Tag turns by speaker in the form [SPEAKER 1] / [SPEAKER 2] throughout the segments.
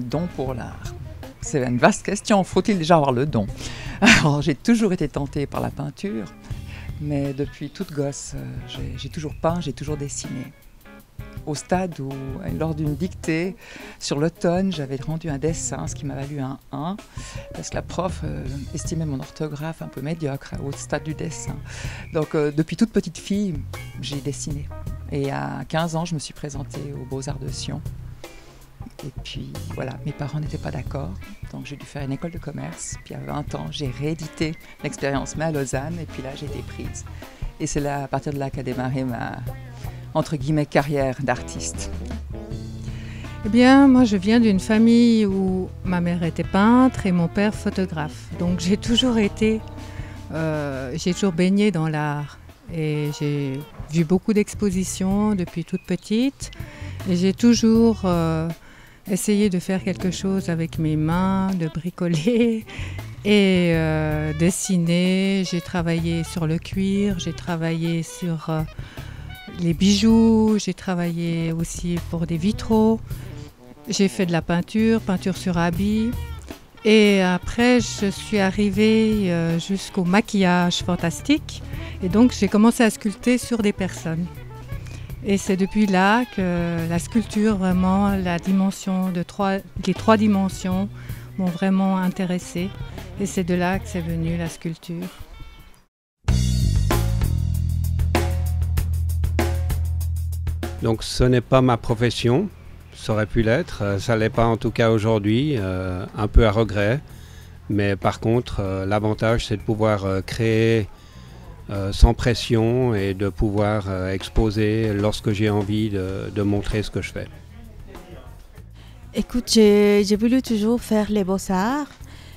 [SPEAKER 1] don pour l'art? C'est une vaste question. Faut-il déjà avoir le don? Alors, j'ai toujours été tentée par la peinture, mais depuis toute gosse, j'ai toujours peint, j'ai toujours dessiné. Au stade où, lors d'une dictée, sur l'automne, j'avais rendu un dessin, ce qui m'a valu un 1, parce que la prof estimait mon orthographe un peu médiocre au stade du dessin. Donc, depuis toute petite fille, j'ai dessiné. Et à 15 ans, je me suis présentée aux Beaux-Arts de Sion. Et puis, voilà, mes parents n'étaient pas d'accord, donc j'ai dû faire une école de commerce. Puis à 20 ans, j'ai réédité l'expérience, mais à Lausanne, et puis là, j'ai été prise. Et c'est là, à partir de là, qu'a démarré ma, entre guillemets, carrière d'artiste.
[SPEAKER 2] Eh bien, moi, je viens d'une famille où ma mère était peintre et mon père photographe. Donc, j'ai toujours baigné dans l'art. Et j'ai vu beaucoup d'expositions depuis toute petite. Et j'ai toujours essayé de faire quelque chose avec mes mains, de bricoler et dessiner. J'ai travaillé sur le cuir, j'ai travaillé sur les bijoux, j'ai travaillé aussi pour des vitraux. J'ai fait de la peinture sur habit. Et après, je suis arrivée jusqu'au maquillage fantastique. Et donc, j'ai commencé à sculpter sur des personnes. Et c'est depuis là que la sculpture, vraiment, les trois dimensions m'ont vraiment intéressée. Et c'est de là que c'est venu la sculpture.
[SPEAKER 3] Donc ce n'est pas ma profession, ça aurait pu l'être, ça ne l'est pas en tout cas aujourd'hui, un peu à regret. Mais par contre, l'avantage c'est de pouvoir créer sans pression et de pouvoir exposer lorsque j'ai envie de montrer ce que je fais.
[SPEAKER 4] Écoute, j'ai voulu toujours faire les beaux-arts,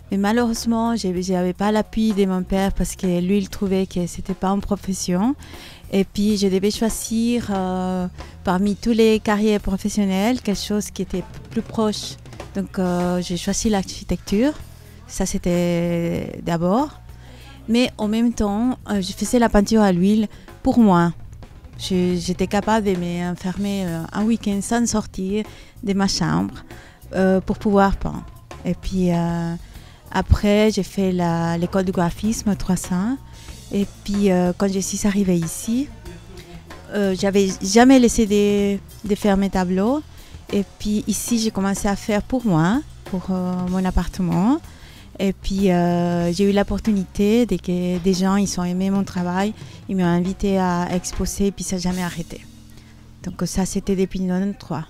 [SPEAKER 4] mais malheureusement, je n'avais pas l'appui de mon père parce que lui, il trouvait que ce n'était pas une profession. Et puis, je devais choisir parmi tous les carrières professionnelles quelque chose qui était plus proche. Donc, j'ai choisi l'architecture. Ça, c'était d'abord. Mais en même temps, je faisais la peinture à l'huile pour moi. J'étais capable de m'enfermer un week-end sans sortir de ma chambre pour pouvoir peindre. Et puis après, j'ai fait l'école de graphisme 300. Et puis quand je suis arrivée ici, j'avais jamais laissé de faire mes tableaux. Et puis ici, j'ai commencé à faire pour moi, pour mon appartement. Et puis j'ai eu l'opportunité que des gens ils ont aimé mon travail, ils m'ont invité à exposer et puis ça n'a jamais arrêté. Donc ça c'était depuis 1993.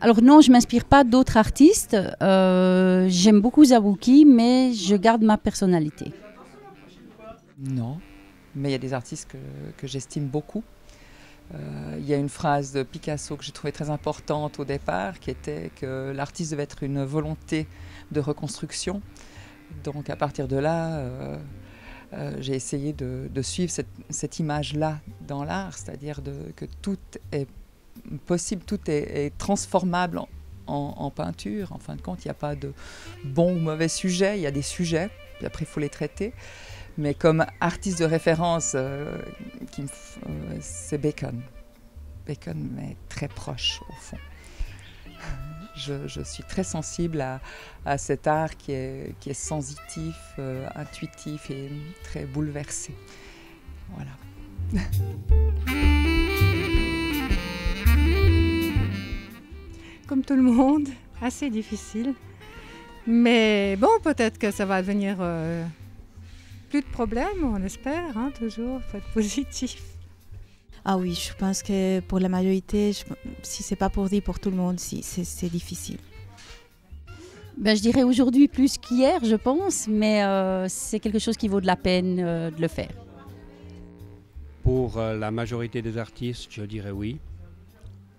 [SPEAKER 5] Alors non, je ne m'inspire pas d'autres artistes. J'aime beaucoup Zabouki, mais je garde ma personnalité.
[SPEAKER 1] Non, mais il y a des artistes que j'estime beaucoup. Il y a une phrase de Picasso que j'ai trouvée très importante au départ, qui était que l'artiste devait être une volonté de reconstruction. Donc à partir de là, j'ai essayé de suivre cette image-là dans l'art, c'est-à-dire que tout est possible, tout est transformable en peinture. En fin de compte, il n'y a pas de bon ou mauvais sujet, il y a des sujets, puis après il faut les traiter. Mais comme artiste de référence, c'est Bacon. Bacon m'est très proche, au fond. Je suis très sensible à cet art qui est sensitif, intuitif et très bouleversé. Voilà.
[SPEAKER 2] Comme tout le monde, assez difficile. Mais bon, peut-être que ça va devenir... plus de problèmes, on espère, hein, toujours, il faut être positif.
[SPEAKER 4] Ah oui, je pense que pour la majorité, si ce n'est pas pour dire pour tout le monde, c'est difficile.
[SPEAKER 5] Ben, je dirais aujourd'hui plus qu'hier, je pense, mais c'est quelque chose qui vaut de la peine de le faire.
[SPEAKER 3] Pour la majorité des artistes, je dirais oui.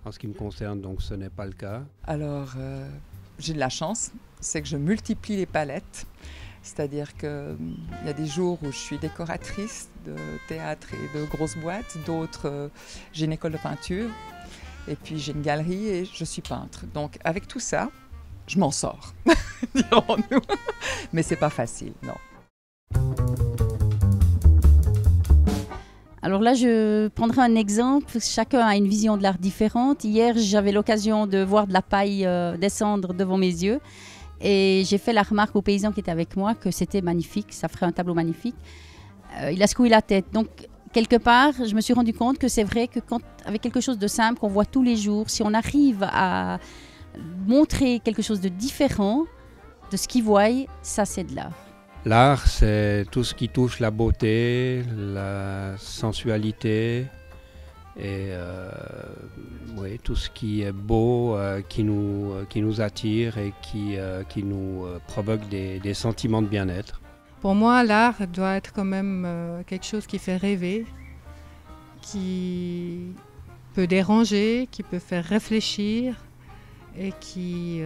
[SPEAKER 3] En ce qui me concerne, donc, ce n'est pas le cas.
[SPEAKER 1] Alors, j'ai de la chance, c'est que je multiplie les palettes. C'est-à-dire qu'il y a des jours où je suis décoratrice de théâtre et de grosses boîtes, d'autres, j'ai une école de peinture, et puis j'ai une galerie et je suis peintre. Donc avec tout ça, je m'en sors, dirons-nous. Mais c'est pas facile, non.
[SPEAKER 5] Alors là, je prendrai un exemple. Chacun a une vision de l'art différente. Hier, j'avais l'occasion de voir de la paille descendre devant mes yeux. Et j'ai fait la remarque aux paysans qui étaient avec moi que c'était magnifique, ça ferait un tableau magnifique. Il a secoué la tête. Donc, quelque part, je me suis rendu compte que c'est vrai que avec quelque chose de simple qu'on voit tous les jours, si on arrive à montrer quelque chose de différent de ce qu'ils voient, ça c'est de l'art.
[SPEAKER 3] L'art, c'est tout ce qui touche la beauté, la sensualité et oui, tout ce qui est beau, qui nous attire et qui nous provoque des sentiments de bien-être.
[SPEAKER 2] Pour moi, l'art doit être quand même quelque chose qui fait rêver, qui peut déranger, qui peut faire réfléchir et qui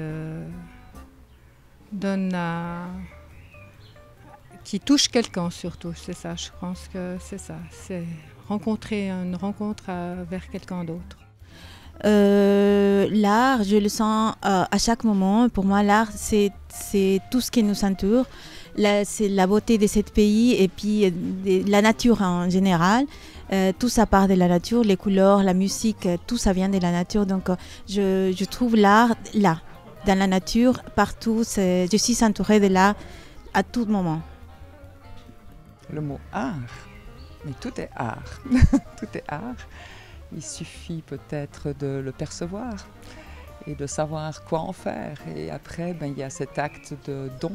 [SPEAKER 2] qui touche quelqu'un surtout. C'est ça, je pense que c'est ça. C'est une rencontre vers quelqu'un d'autre.
[SPEAKER 4] L'art, je le sens à chaque moment. Pour moi, l'art, c'est tout ce qui nous entoure. C'est la beauté de ce pays et puis la nature en général. Tout ça part de la nature, les couleurs, la musique, tout ça vient de la nature. Donc, je trouve l'art là, dans la nature, partout. Je suis entourée de l'art à tout moment.
[SPEAKER 1] Le mot art, mais tout est art. Tout est art. Il suffit peut-être de le percevoir et de savoir quoi en faire. Et après, il y a cet acte de don.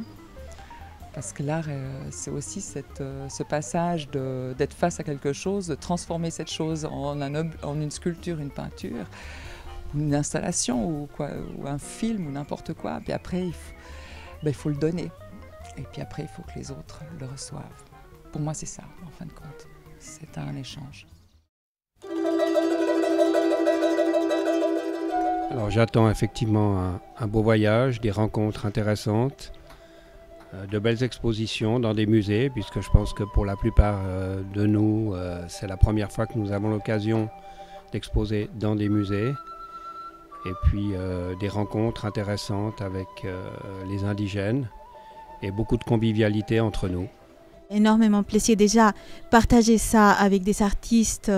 [SPEAKER 1] Parce que l'art, c'est aussi ce passage d'être face à quelque chose, de transformer cette chose en une sculpture, une peinture, une installation ou un film ou n'importe quoi. Puis après, il faut le donner. Et puis après, il faut que les autres le reçoivent. Pour moi, c'est ça, en fin de compte. C'est un échange.
[SPEAKER 3] Alors j'attends effectivement un beau voyage, des rencontres intéressantes, de belles expositions dans des musées, puisque je pense que pour la plupart de nous, c'est la première fois que nous avons l'occasion d'exposer dans des musées. Et puis des rencontres intéressantes avec les indigènes et beaucoup de convivialité entre nous.
[SPEAKER 4] Énormément plaisir déjà partager ça avec des artistes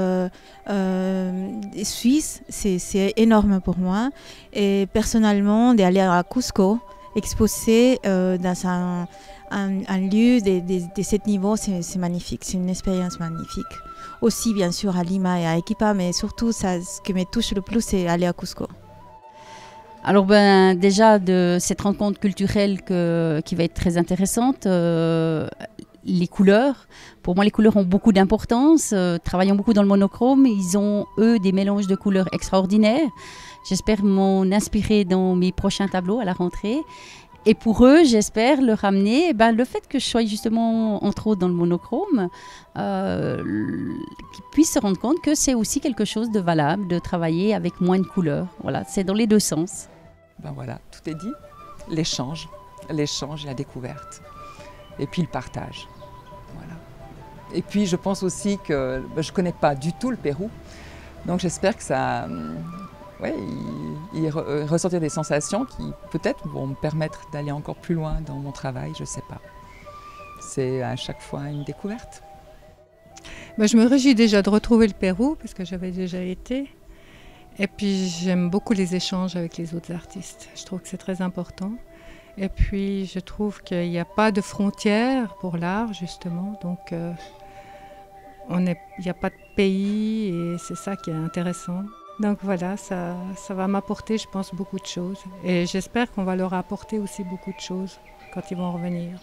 [SPEAKER 4] suisses, c'est énorme pour moi. Et personnellement, d'aller à Cusco, exposer dans un lieu de ce niveau, c'est magnifique, c'est une expérience magnifique. Aussi bien sûr à Lima et à Arequipa, mais surtout ce qui me touche le plus, c'est aller à Cusco.
[SPEAKER 5] Alors déjà de cette rencontre culturelle qui va être très intéressante, les couleurs. Pour moi, les couleurs ont beaucoup d'importance. Travaillant beaucoup dans le monochrome, ils ont, eux, des mélanges de couleurs extraordinaires. J'espère m'en inspirer dans mes prochains tableaux à la rentrée. Et pour eux, j'espère leur amener le fait que je sois justement, entre autres, dans le monochrome, qu'ils puissent se rendre compte que c'est aussi quelque chose de valable, de travailler avec moins de couleurs. Voilà, c'est dans les deux sens.
[SPEAKER 1] Voilà, tout est dit. L'échange et la découverte. Et puis le partage. Voilà. Et puis je pense aussi que je ne connais pas du tout le Pérou, donc j'espère que ça ressortir des sensations qui peut-être vont me permettre d'aller encore plus loin dans mon travail, je ne sais pas. C'est à chaque fois une découverte.
[SPEAKER 2] Je me réjouis déjà de retrouver le Pérou parce que j'avais déjà été. Et puis j'aime beaucoup les échanges avec les autres artistes. Je trouve que c'est très important. Et puis, je trouve qu'il n'y a pas de frontières pour l'art, justement. Donc, il n'y a pas de pays et c'est ça qui est intéressant. Donc voilà, ça va m'apporter, je pense, beaucoup de choses. Et j'espère qu'on va leur apporter aussi beaucoup de choses quand ils vont revenir.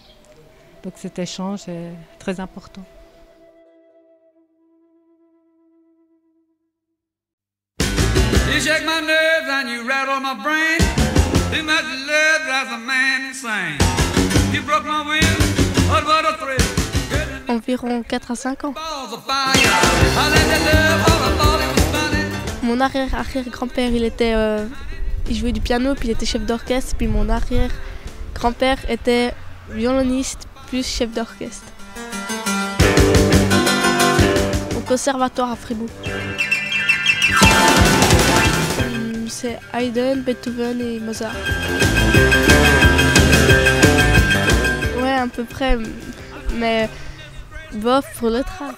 [SPEAKER 2] Donc cet échange est très important.
[SPEAKER 6] You shake my nerves and you rattle my brain. Too much love drives a man insane. You broke my will, what a thrill.
[SPEAKER 7] Environ 4 à 5 ans. Mon arrière-arrière-grand-père, il jouait du piano, puis il était chef d'orchestre, puis mon arrière-grand-père était violoniste, plus chef d'orchestre. Au conservatoire à Fribourg. C'est Haydn, Beethoven et Mozart. Ouais, à peu près, mais bof pour le travail.